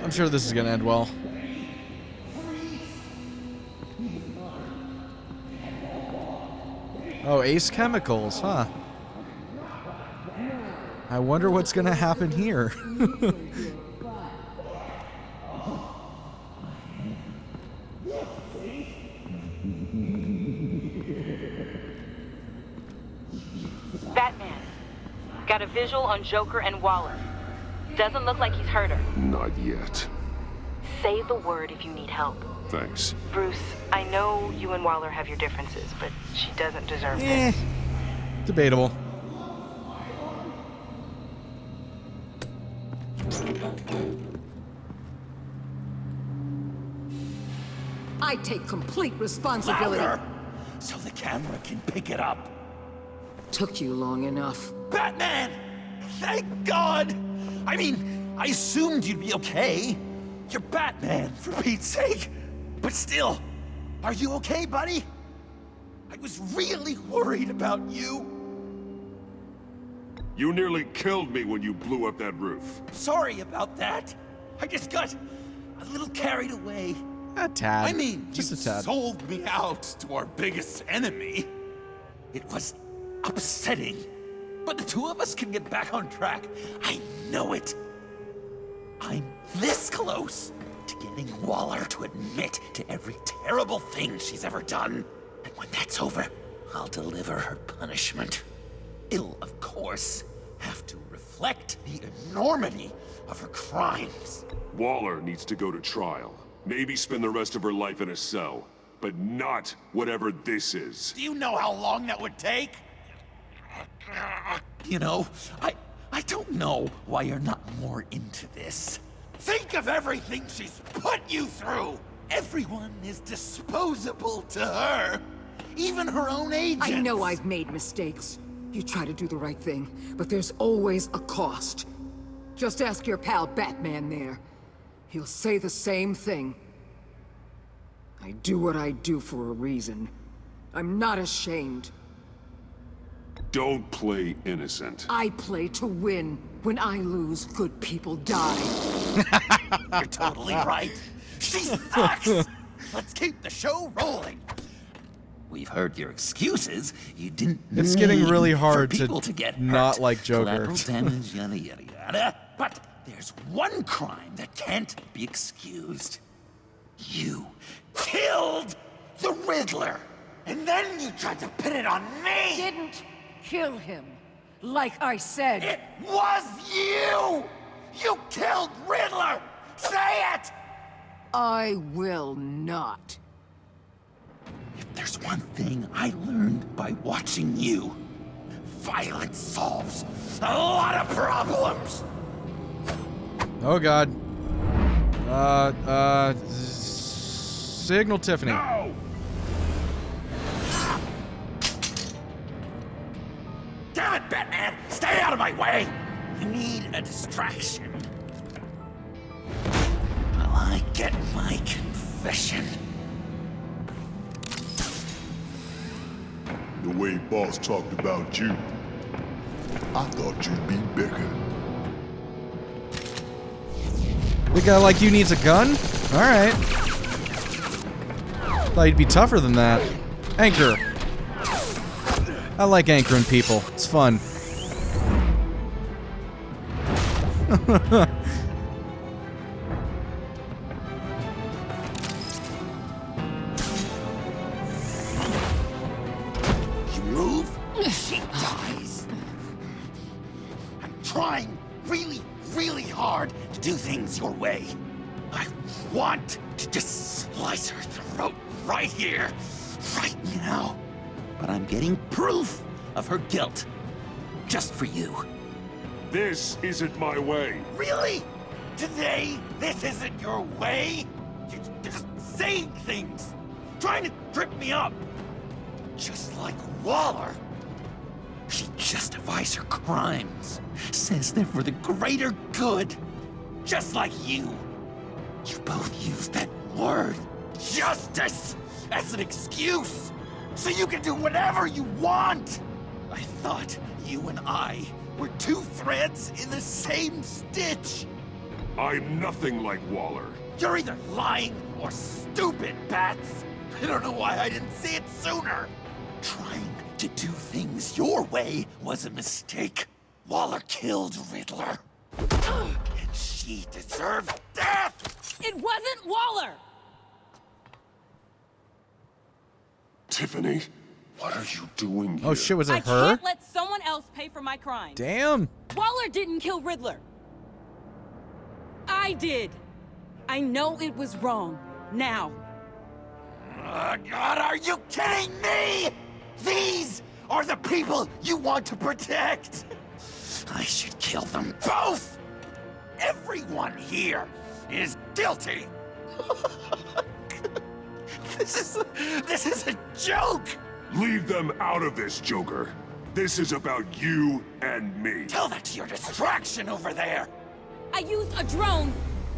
I'm sure this is gonna end well. Oh, Ace Chemicals, huh? I wonder what's gonna happen here. Batman. Got a visual on Joker and Waller. Doesn't look like he's hurt her. Not yet. Say the word if you need help. Thanks. Bruce, I know you and Waller have your differences, but she doesn't deserve this. Debatable. I take complete responsibility. Louder, so the camera can pick it up. Took you long enough. Batman! Thank God! I mean, I assumed you'd be okay. You're Batman, for Pete's sake. But still, are you okay, buddy? I was really worried about you. You nearly killed me when you blew up that roof. Sorry about that. I just got a little carried away. A tad. I mean, just you a tad. sold me out to our biggest enemy. It was upsetting. But the two of us can get back on track. I know it. I'm this close to getting Waller to admit to every terrible thing she's ever done. And when that's over, I'll deliver her punishment. It'll, of course, have to reflect the enormity of her crimes. Waller needs to go to trial. Maybe spend the rest of her life in a cell. But not whatever this is. Do you know how long that would take? You know, I don't know why you're not more into this. Think of everything she's put you through! Everyone is disposable to her. Even her own agents. I know I've made mistakes. You try to do the right thing, but there's always a cost. Just ask your pal Batman there. He'll say the same thing. I do what I do for a reason. I'm not ashamed. Don't play innocent. I play to win. When I lose, good people die. You're totally right. She sucks! Let's keep the show rolling. We've heard your excuses. You didn't It's getting need really for hard people to get not hurt. like Joker. Collateral damage, yada, yada, yada. But there's one crime that can't be excused. You killed the Riddler. And then you tried to pin it on me! Didn't kill him. Like I said. It was you! You killed Riddler! Say it! I will not. If there's one thing I learned by watching you, violence solves a lot of problems! Oh god. Signal Tiffany. No! Damn it, Batman! Stay out of my way! You need a distraction. While I get my confession. The way Boss talked about you, I thought you'd be bigger. The guy like you needs a gun? Alright. Thought you'd be tougher than that. Anchor. I like anchoring people. It's fun. You move, she dies. I'm trying really, really hard to do things your way. I want to just slice her throat right here, right now. But I'm getting proof of her guilt. Just for you. This isn't my way. Really? Today, this isn't your way? You're just saying things. Trying to trip me up. Just like Waller. She justifies her crimes. Says they're for the greater good. Just like you. You both use that word. Justice. as an excuse, so you can do whatever you want. I thought you and I were two threads in the same stitch. I'm nothing like Waller. You're either lying or stupid, Bats. I don't know why I didn't see it sooner. Trying to do things your way was a mistake. Waller killed Riddler. And she deserved death! It wasn't Waller! Tiffany, what are you doing here? Oh shit, was I it her? can't let someone else pay for my crime. Damn. Waller didn't kill Riddler. I did. I know it was wrong. Now. God, are you kidding me? These are the people you want to protect. I should kill them both. Everyone here is guilty. This is a joke. Leave them out of this, Joker. This is about you and me. Tell that to your distraction over there. I used a drone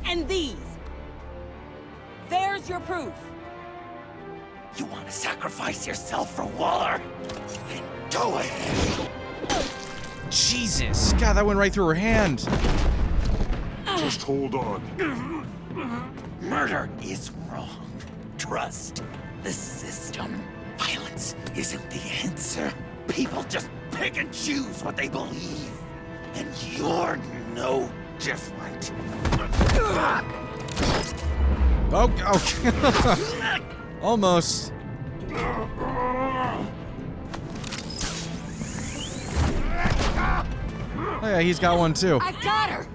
and these. There's your proof. You want to sacrifice yourself for Waller? Then go ahead. Jesus. God, that went right through her hand. Just hold on. Murder is wrong. Trust the system. Violence isn't the answer. People just pick and choose what they believe. And you're no different. Oh, oh. Almost. Oh yeah, he's got one too. I got her!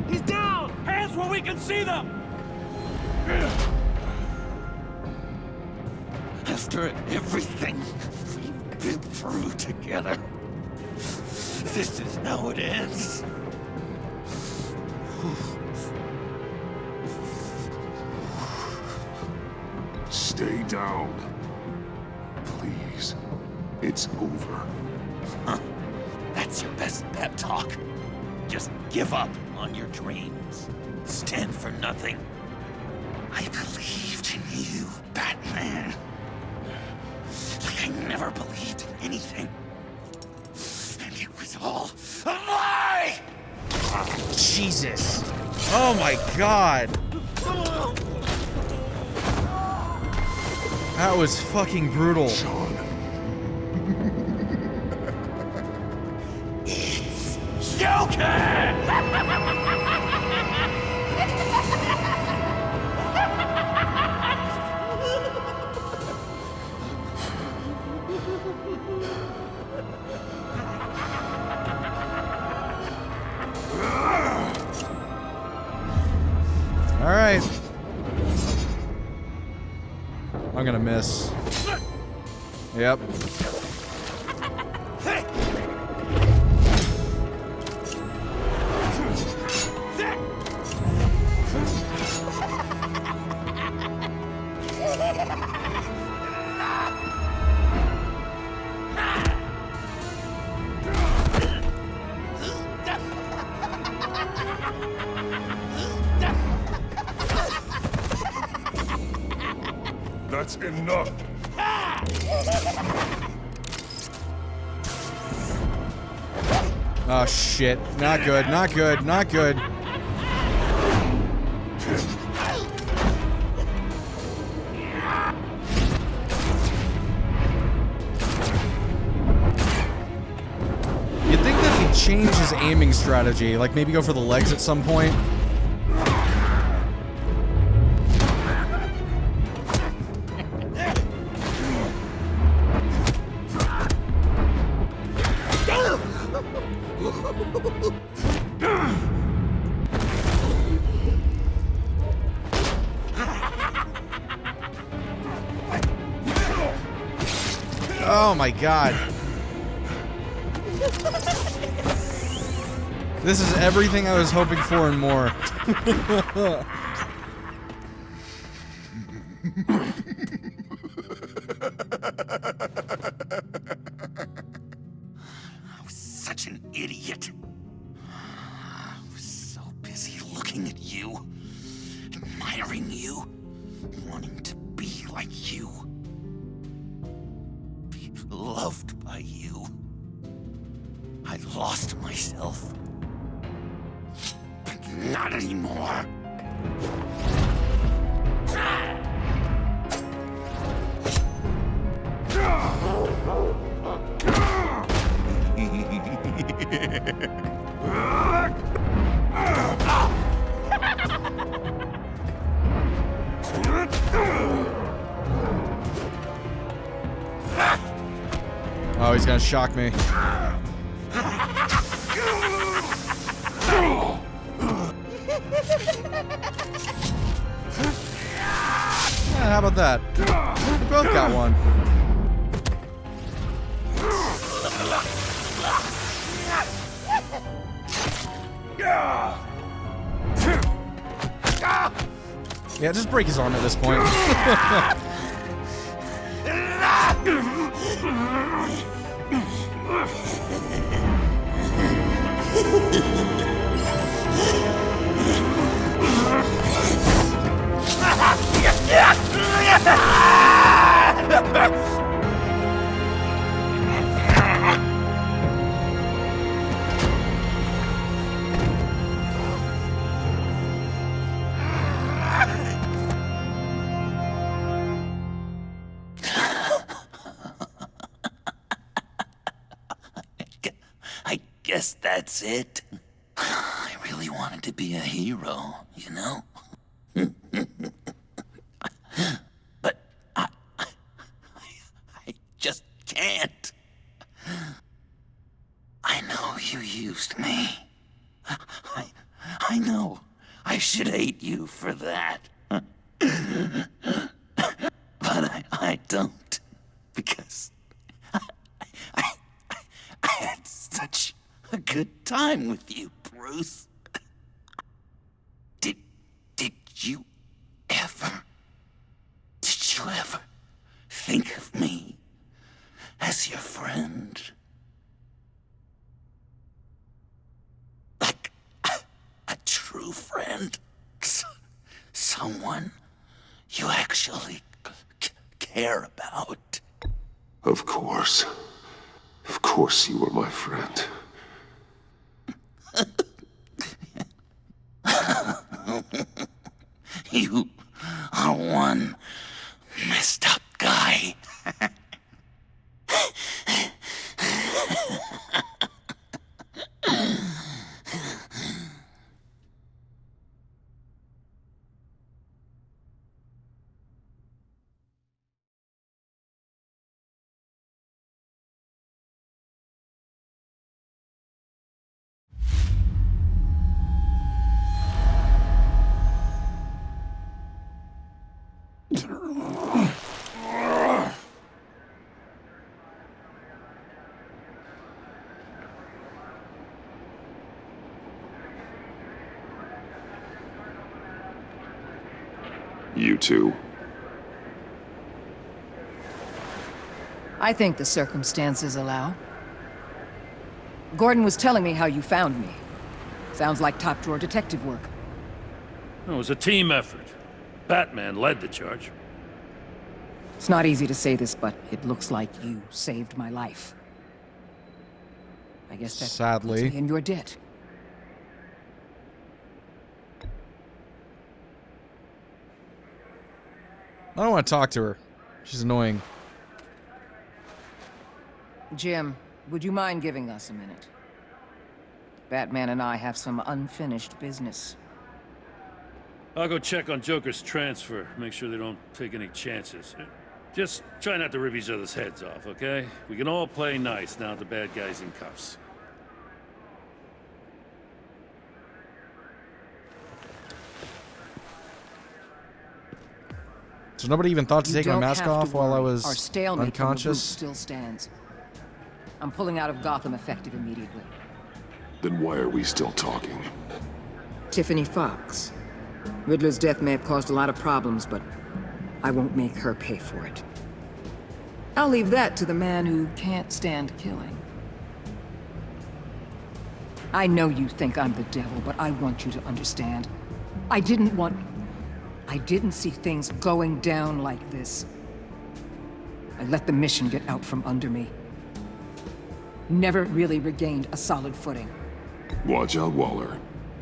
He's down! Hands where we can see them! After everything we've been through together, this is how it ends. Stay down. Please. It's over. Huh. That's your best pep talk. Just give up on your dreams. Stand for nothing. I believed in you, Batman. Like I never believed in anything. And it was all a lie! Jesus. Oh my God. That was fucking brutal. Sean. It's Joker! All right. I'm gonna miss. Yep. That's enough. Oh shit. Not good, not good, not good. You'd think that he'd change his aiming strategy, like maybe go for the legs at some point. Oh my God. This is everything I was hoping for and more. looking at you, admiring you, wanting to be like you, be loved by you. I lost myself, but not anymore. Oh, he's gonna shock me. Yeah, how about that? We both got one. Yeah, just break his arm at this point. I guess that's it. I really wanted to be a hero, you know? But I just can't. I know you used me. I know I should hate you for that. But I don't, because I had such a good time with you, Bruce. Did you ever think of me as your friend? Like a true friend? Someone you actually care about? Of course. Of course you were my friend. You are one messed up guy. You two. I think the circumstances allow. Gordon was telling me how you found me. Sounds like top-drawer detective work. It was a team effort. Batman led the charge. It's not easy to say this, but it looks like you saved my life. I guess that Sadly. puts me in your debt. I don't want to talk to her. She's annoying. Jim, would you mind giving us a minute? Batman and I have some unfinished business. I'll go check on Joker's transfer, make sure they don't take any chances. Just try not to rip each other's heads off, okay? We can all play nice now that the bad guy's in cuffs. So nobody even thought to take my mask off while I was Our stalemate unconscious? still stands. I'm pulling out of Gotham effective immediately. Then why are we still talking? Tiffany Fox. Riddler's death may have caused a lot of problems, but I won't make her pay for it. I'll leave that to the man who can't stand killing. I know you think I'm the devil, but I want you to understand. I didn't see things going down like this. I let the mission get out from under me. Never really regained a solid footing. Watch out, Waller,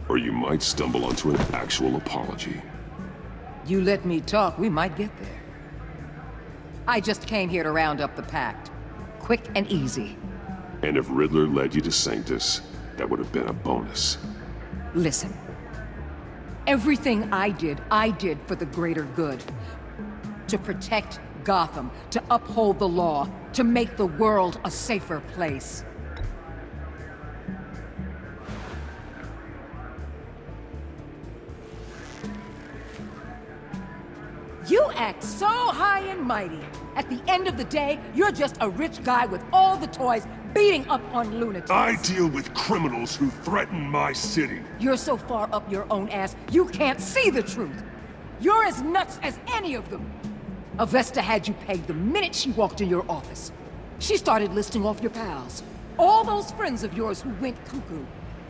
or you might stumble onto an actual apology. You let me talk, we might get there. I just came here to round up the Pact. Quick and easy. And if Riddler led you to Sanctus, that would have been a bonus. Listen. Everything I did for the greater good. To protect Gotham, to uphold the law, to make the world a safer place. You act so high and mighty. At the end of the day, you're just a rich guy with all the toys beating up on lunatics. I deal with criminals who threaten my city. You're so far up your own ass, you can't see the truth. You're as nuts as any of them. Avesta had you pegged the minute she walked in your office. She started listing off your pals. All those friends of yours who went cuckoo.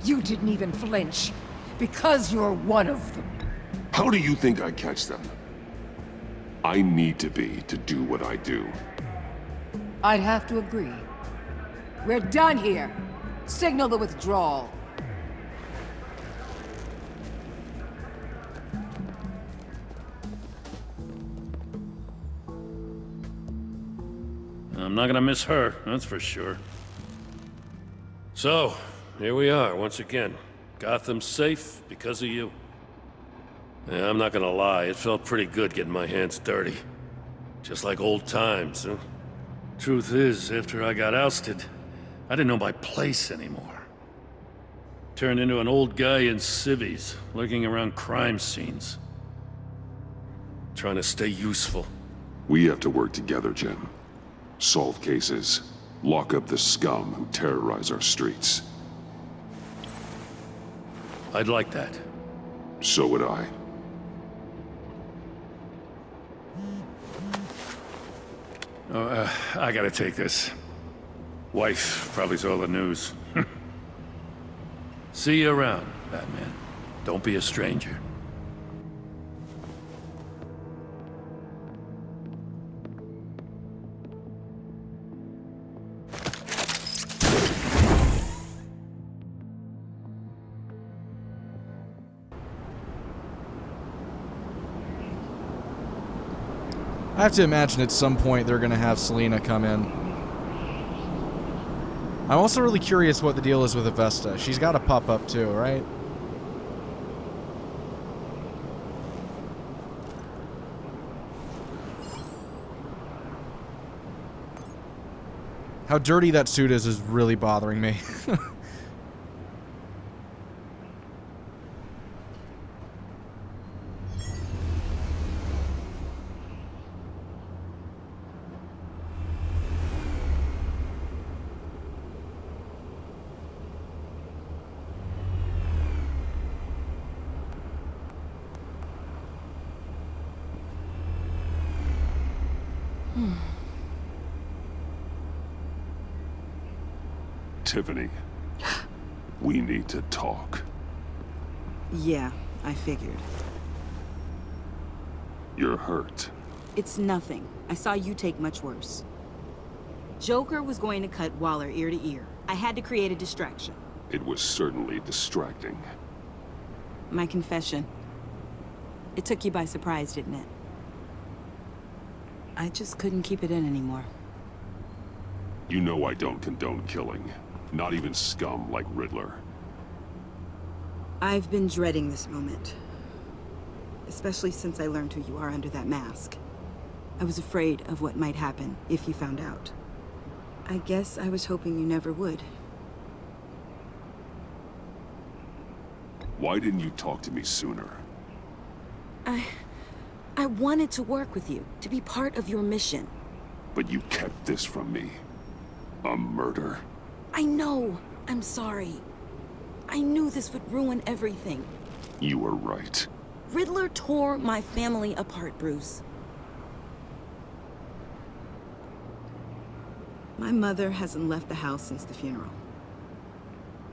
You didn't even flinch. Because you're one of them. How do you think I catch them? I need to be to do what I do. I'd have to agree. We're done here. Signal the withdrawal. I'm not gonna miss her, that's for sure. So, here we are, once again. Gotham's safe because of you. Yeah, I'm not gonna lie, it felt pretty good getting my hands dirty. Just like old times, huh? Truth is, after I got ousted, I didn't know my place anymore. Turned into an old guy in civvies, lurking around crime scenes. Trying to stay useful. We have to work together, Jim. Solve cases. Lock up the scum who terrorize our streets. I'd like that. So would I. I gotta take this. Wife probably saw the news. See you around, Batman. Don't be a stranger. I have to imagine at some point they're gonna have Selina come in. I'm also really curious what the deal is with Avesta. She's got to pop up too, right? How dirty that suit is really bothering me. Tiffany, we need to talk. Yeah, I figured. You're hurt. It's nothing. I saw you take much worse. Joker was going to cut Waller ear to ear. I had to create a distraction. It was certainly distracting. My confession. It took you by surprise, didn't it? I just couldn't keep it in anymore. You know I don't condone killing. Not even scum like Riddler. I've been dreading this moment. Especially since I learned who you are under that mask. I was afraid of what might happen if you found out. I guess I was hoping you never would. Why didn't you talk to me sooner? I wanted to work with you, to be part of your mission. But you kept this from me. A murder? I know. I'm sorry. I knew this would ruin everything. You were right. Riddler tore my family apart, Bruce. My mother hasn't left the house since the funeral.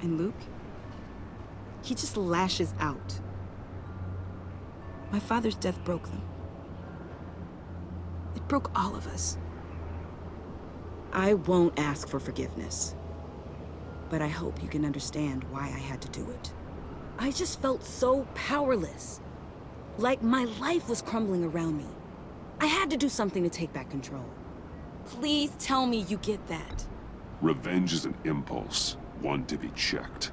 And Luke? He just lashes out. My father's death broke them. It broke all of us. I won't ask for forgiveness. But I hope you can understand why I had to do it. I just felt so powerless. Like my life was crumbling around me. I had to do something to take back control. Please tell me you get that. Revenge is an impulse, one to be checked.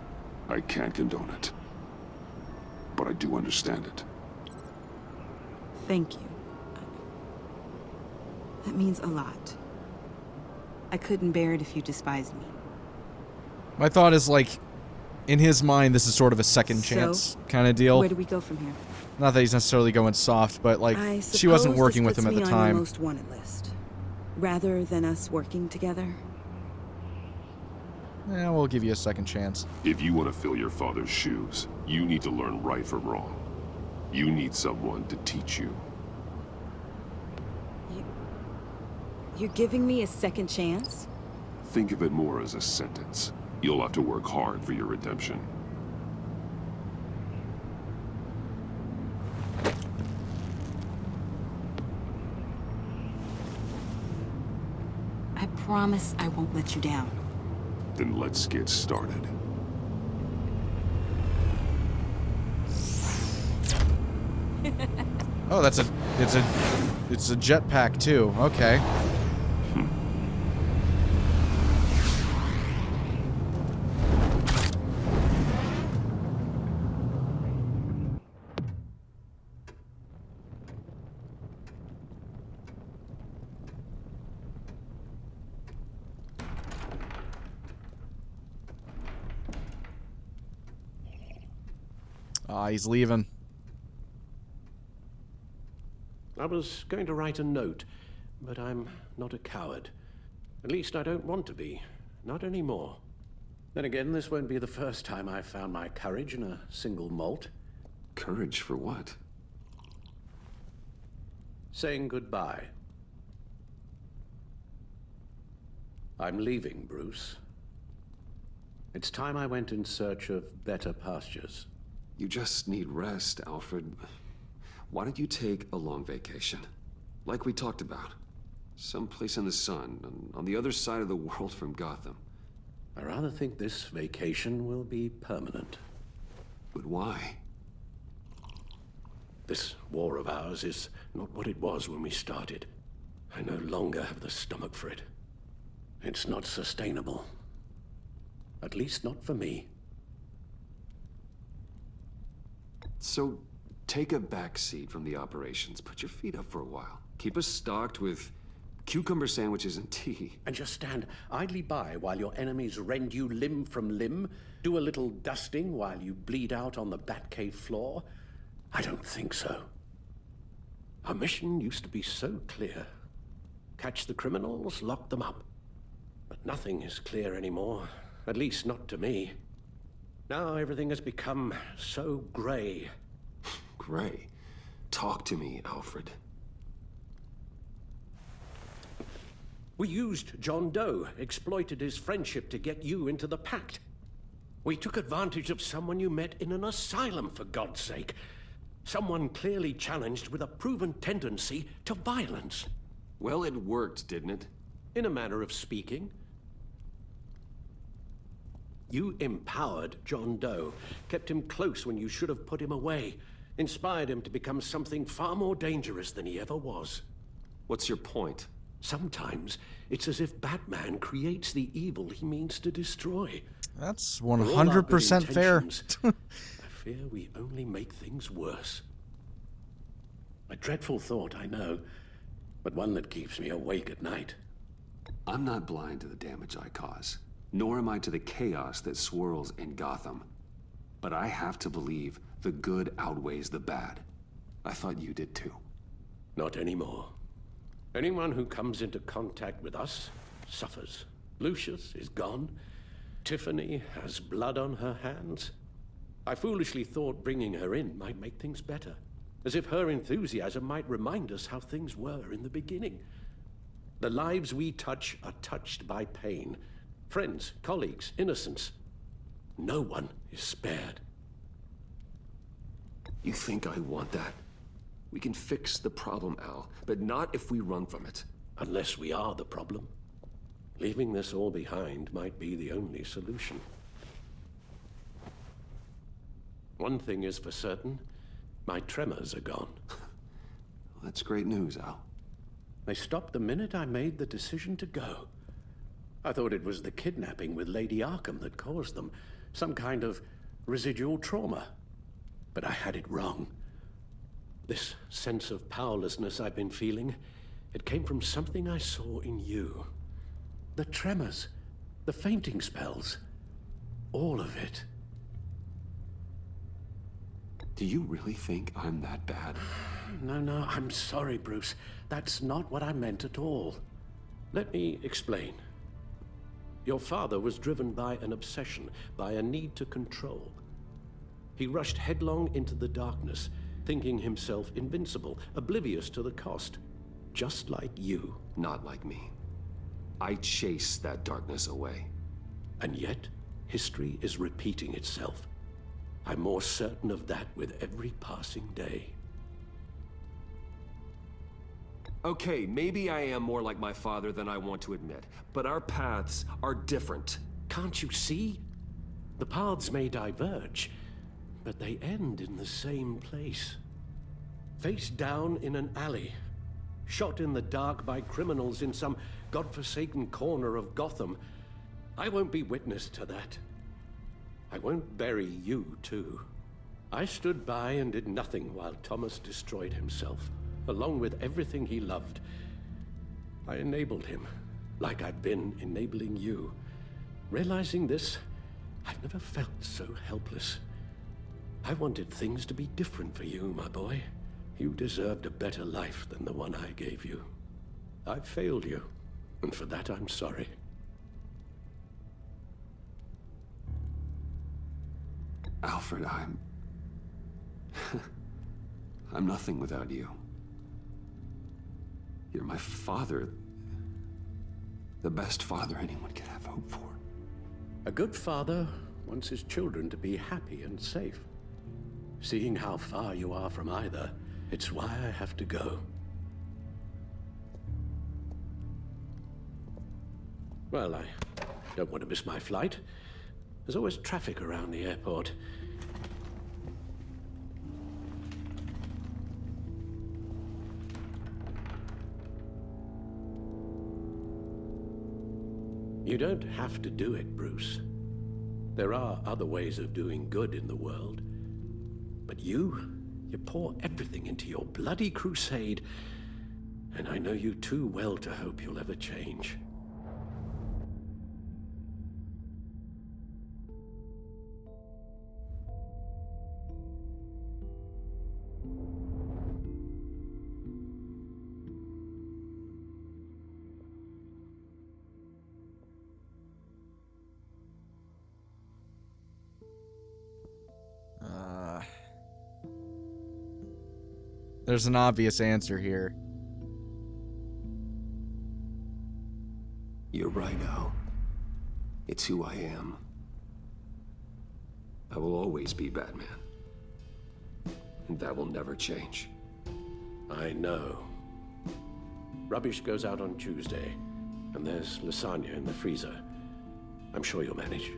I can't condone it. But I do understand it. Thank you. That means a lot. I couldn't bear it if you despised me. My thought is, like, in his mind, this is sort of a second chance kind of deal. Where do we go from here? Not that he's necessarily going soft, but, like, she wasn't working with him at the time. On your most wanted list, rather than us working together. Yeah, we'll give you a second chance. If you want to fill your father's shoes, you need to learn right from wrong. You need someone to teach you. You're giving me a second chance? Think of it more as a sentence. You'll have to work hard for your redemption. I promise I won't let you down. Then let's get started. Oh, it's a jetpack too. Okay. He's leaving. I was going to write a note, but I'm not a coward. At least I don't want to be. Not anymore. Then again, this won't be the first time I've found my courage in a single molt. Courage for what? Saying goodbye. I'm leaving, Bruce. It's time I went in search of better pastures. You just need rest, Alfred. Why don't you take a long vacation? Like we talked about. Someplace in the sun, on the other side of the world from Gotham. I rather think this vacation will be permanent. But why? This war of ours is not what it was when we started. I no longer have the stomach for it. It's not sustainable. At least not for me. So, take a back seat from the operations. Put your feet up for a while. Keep us stocked with cucumber sandwiches and tea. And just stand idly by while your enemies rend you limb from limb? Do a little dusting while you bleed out on the Batcave floor? I don't think so. Our mission used to be so clear. Catch the criminals, lock them up. But nothing is clear anymore. At least not to me. Now everything has become so gray. Gray? Talk to me, Alfred. We used John Doe, exploited his friendship to get you into the pact. We took advantage of someone you met in an asylum, for God's sake. Someone clearly challenged with a proven tendency to violence. Well, it worked, didn't it? In a manner of speaking. You empowered John Doe, kept him close when you should have put him away, inspired him to become something far more dangerous than he ever was. What's your point? Sometimes it's as if Batman creates the evil he means to destroy. That's 100% fair. I fear we only make things worse. A dreadful thought, I know, but one that keeps me awake at night. I'm not blind to the damage I cause. Nor am I to the chaos that swirls in Gotham. But I have to believe the good outweighs the bad. I thought you did too. Not anymore. Anyone who comes into contact with us suffers. Lucius is gone. Tiffany has blood on her hands. I foolishly thought bringing her in might make things better. As if her enthusiasm might remind us how things were in the beginning. The lives we touch are touched by pain. Friends, colleagues, innocents. No one is spared. You think I want that? We can fix the problem, Al, but not if we run from it. Unless we are the problem. Leaving this all behind might be the only solution. One thing is for certain, my tremors are gone. That's great news, Al. They stopped the minute I made the decision to go. I thought it was the kidnapping with Lady Arkham that caused them, some kind of residual trauma. But I had it wrong. This sense of powerlessness I've been feeling, it came from something I saw in you. The tremors, the fainting spells, all of it. Do you really think I'm that bad? No, I'm sorry, Bruce. That's not what I meant at all. Let me explain. Your father was driven by an obsession, by a need to control. He rushed headlong into the darkness, thinking himself invincible, oblivious to the cost. Just like you. Not like me. I chase that darkness away. And yet, history is repeating itself. I'm more certain of that with every passing day. Okay, maybe I am more like my father than I want to admit, but our paths are different. Can't you see? The paths may diverge, but they end in the same place. Face down in an alley, shot in the dark by criminals in some godforsaken corner of Gotham. I won't be witness to that. I won't bury you, too. I stood by and did nothing while Thomas destroyed himself, along with everything he loved. I enabled him, like I've been enabling you. Realizing this, I've never felt so helpless. I wanted things to be different for you, my boy. You deserved a better life than the one I gave you. I failed you, and for that I'm sorry. Alfred, I'm nothing without you. You're my father. The best father anyone could have hope for. A good father wants his children to be happy and safe. Seeing how far you are from either, it's why I have to go. Well, I don't want to miss my flight. There's always traffic around the airport. You don't have to do it, Bruce. There are other ways of doing good in the world. But you pour everything into your bloody crusade, and I know you too well to hope you'll ever change. There's an obvious answer here. You're right, Al. It's who I am. I will always be Batman. And that will never change. I know. Rubbish goes out on Tuesday, and there's lasagna in the freezer. I'm sure you'll manage.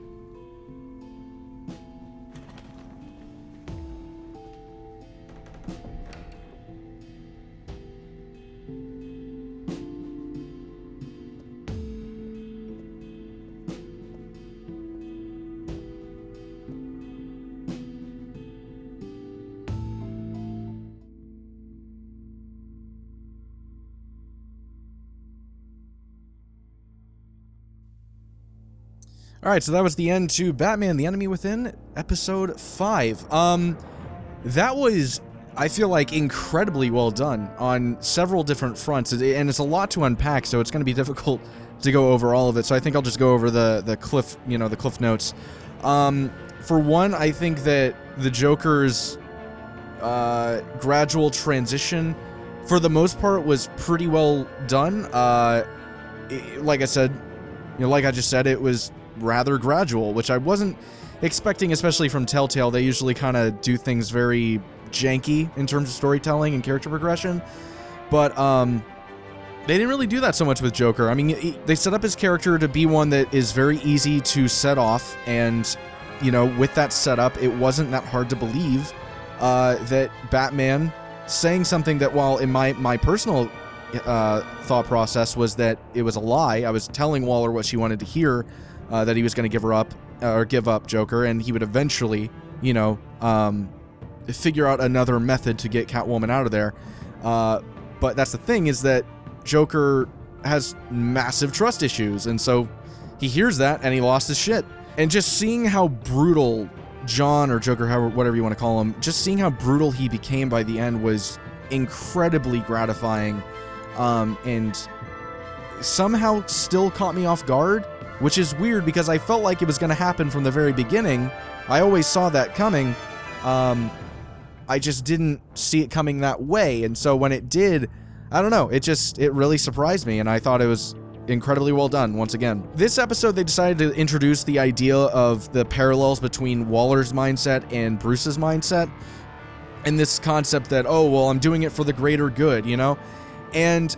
Alright, so that was the end to Batman, The Enemy Within, Episode 5. That was, I feel like, incredibly well done on several different fronts, and it's a lot to unpack, so it's going to be difficult to go over all of it, so I think I'll just go over the cliff notes. For one, I think that the Joker's gradual transition, for the most part, was pretty well done. Like I said, like I just said, it was rather gradual, which I wasn't expecting, especially from Telltale. They usually kind of do things very janky in terms of storytelling and character progression. But they didn't really do that so much with Joker. I mean, they set up his character to be one that is very easy to set off, and, you know, with that setup, it wasn't that hard to believe that Batman saying something that, while in my personal thought process was that it was a lie. I was telling Waller what she wanted to hear, that he was going to give her up, or give up Joker, and he would eventually, you know, figure out another method to get Catwoman out of there. But that's the thing, is that Joker has massive trust issues, and so he hears that and he lost his shit. And just seeing how brutal John, or Joker, whatever you want to call him, just seeing how brutal he became by the end was incredibly gratifying, and somehow still caught me off guard, which is weird because I felt like it was going to happen from the very beginning. I always saw that coming. I just didn't see it coming that way, and so when it did, I don't know, it really surprised me, and I thought it was incredibly well done once again. This episode, they decided to introduce the idea of the parallels between Waller's mindset and Bruce's mindset, and this concept that, oh, well, I'm doing it for the greater good, you know? And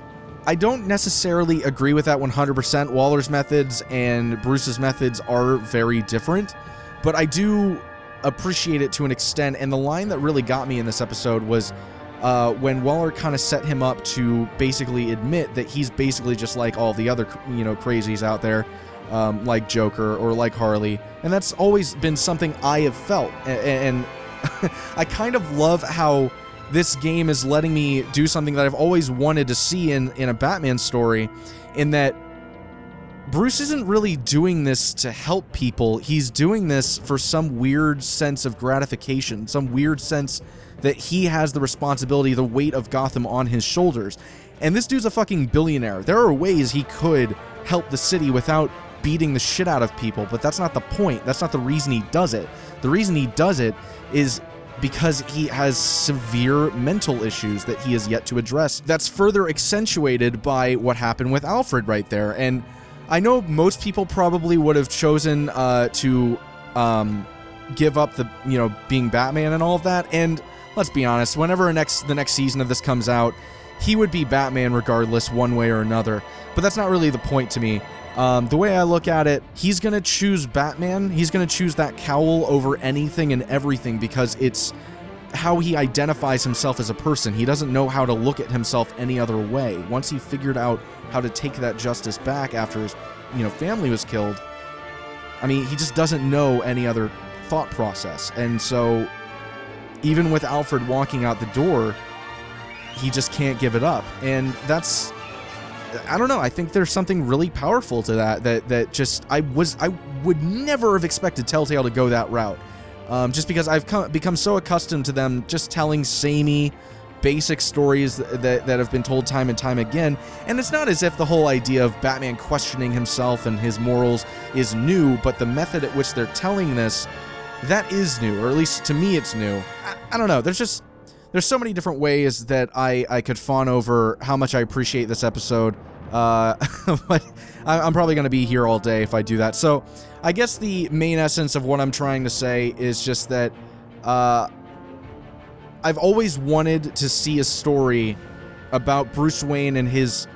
I don't necessarily agree with that 100%. Waller's methods and Bruce's methods are very different, but I do appreciate it to an extent, and the line that really got me in this episode was when Waller kind of set him up to basically admit that he's basically just like all the other, you know, crazies out there, like Joker or like Harley, and that's always been something I have felt, and I kind of love how this game is letting me do something that I've always wanted to see in a Batman story, in that Bruce isn't really doing this to help people. He's doing this for some weird sense of gratification, some weird sense that he has the responsibility, the weight of Gotham on his shoulders. And this dude's a fucking billionaire. There are ways he could help the city without beating the shit out of people, but that's not the point. That's not the reason he does it. The reason he does it is because he has severe mental issues that he has yet to address. That's further accentuated by what happened with Alfred right there. And I know most people probably would have chosen to give up the, you know, being Batman and all of that. And let's be honest, whenever the next season of this comes out, he would be Batman regardless, one way or another. But that's not really the point to me. The way I look at it, he's going to choose Batman. He's going to choose that cowl over anything and everything because it's how he identifies himself as a person. He doesn't know how to look at himself any other way. Once he figured out how to take that justice back after his, you know, family was killed, I mean, he just doesn't know any other thought process. And so even with Alfred walking out the door, he just can't give it up. And that's, I don't know, I think there's something really powerful to that just, I would never have expected Telltale to go that route. Just because I've become so accustomed to them just telling samey, basic stories that have been told time and time again. And it's not as if the whole idea of Batman questioning himself and his morals is new, but the method at which they're telling this, that is new, or at least to me it's new. I don't know, there's so many different ways that I could fawn over how much I appreciate this episode. But I'm probably going to be here all day if I do that. So I guess the main essence of what I'm trying to say is just that I've always wanted to see a story about Bruce Wayne and his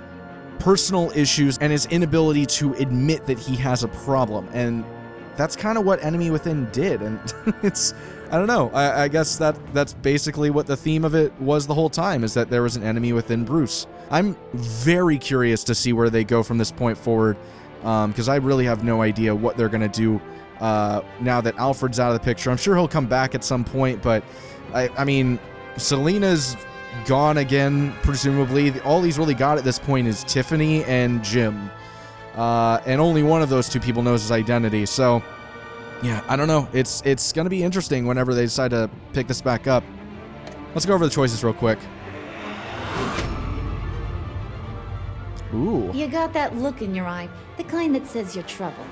personal issues and his inability to admit that he has a problem. And that's kind of what Enemy Within did. And it's, I don't know, I guess that's basically what the theme of it was the whole time, is that there was an enemy within Bruce. I'm very curious to see where they go from this point forward, because I really have no idea what they're going to do now that Alfred's out of the picture. I'm sure he'll come back at some point, but I mean, Selina's gone again, presumably. All he's really got at this point is Tiffany and Jim. And only one of those two people knows his identity, so yeah, I don't know. It's going to be interesting whenever they decide to pick this back up. Let's go over the choices real quick. Ooh. You got that look in your eye, the kind that says you're trouble.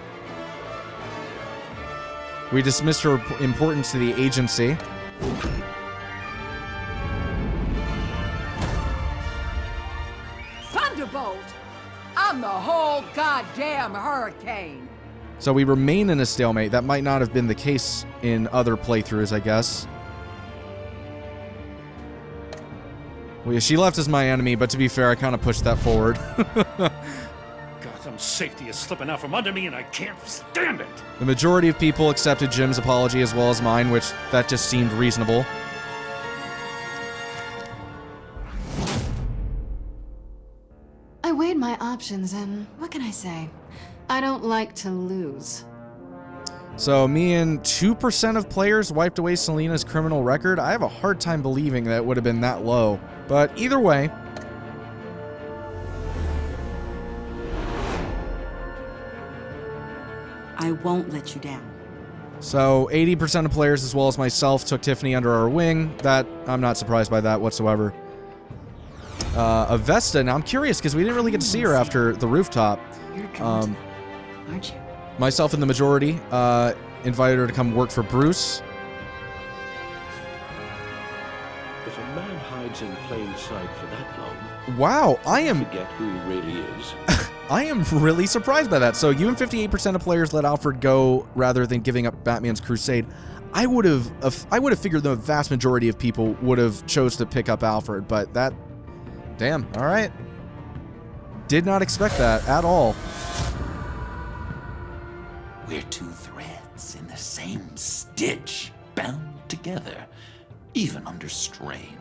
We dismissed her importance to the agency. Thunderbolt! I'm the whole goddamn hurricane! So we remain in a stalemate. That might not have been the case in other playthroughs, I guess. Well, yeah, she left as my enemy, but to be fair, I kind of pushed that forward. Gotham's safety is slipping out from under me, and I can't stand it. The majority of people accepted Jim's apology as well as mine, which that just seemed reasonable. I weighed my options, and what can I say? I don't like to lose. So me and 2% of players wiped away Selena's criminal record. I have a hard time believing that it would have been that low. But either way, I won't let you down. so 80% of players as well as myself took Tiffany under our wing. That, I'm not surprised by that whatsoever. Avesta, now I'm curious because we didn't really get to see her after the rooftop. You're aren't you? Myself and the majority invited her to come work for Bruce. If a man hides in plain sight for that long, Wow, I am forget who he really is. I am really surprised by that. So you and 58% of players let Alfred go rather than giving up Batman's crusade. I would have figured the vast majority of people would have chose to pick up Alfred, but that, damn, all right. Did not expect that at all. We're two threads in the same stitch, bound together, even under strain.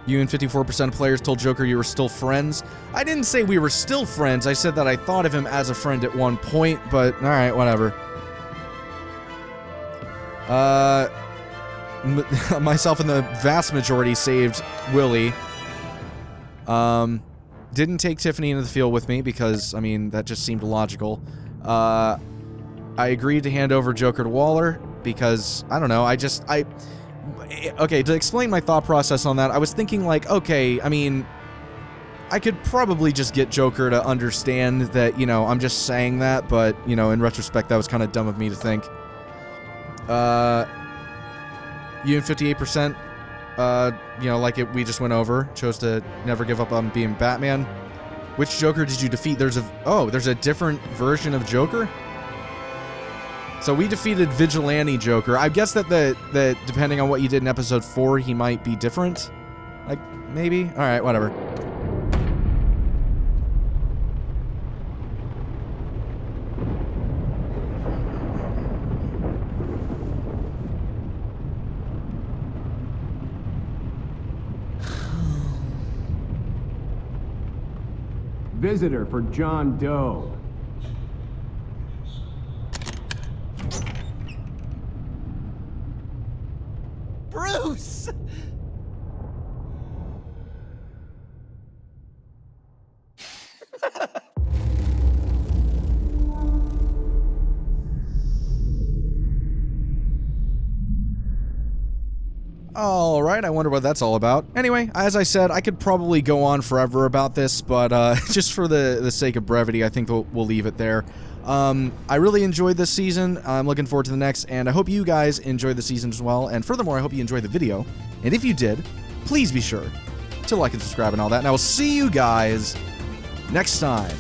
You and 54% of players told Joker you were still friends. I didn't say we were still friends. I said that I thought of him as a friend at one point, but all right, whatever. Myself and the vast majority saved Willie. Didn't take Tiffany into the field with me because, I mean, that just seemed logical. I agreed to hand over Joker to Waller because, I don't know, okay, to explain my thought process on that, I was thinking like, okay, I mean, I could probably just get Joker to understand that, you know, I'm just saying that, but, you know, in retrospect, that was kind of dumb of me to think. You and 58%, you know, like we just went over, chose to never give up on being Batman. Which Joker did you defeat? There's a different version of Joker? So we defeated Vigilante Joker. I guess that depending on what you did in episode 4, he might be different. Like, maybe? Alright, whatever. Visitor for John Doe. Bruce! Alright, I wonder what that's all about. Anyway, as I said, I could probably go on forever about this, but just for the sake of brevity, I think we'll leave it there. I really enjoyed this season. I'm looking forward to the next, and I hope you guys enjoyed the season as well. And furthermore, I hope you enjoyed the video. And if you did, please be sure to like and subscribe and all that. And I will see you guys next time.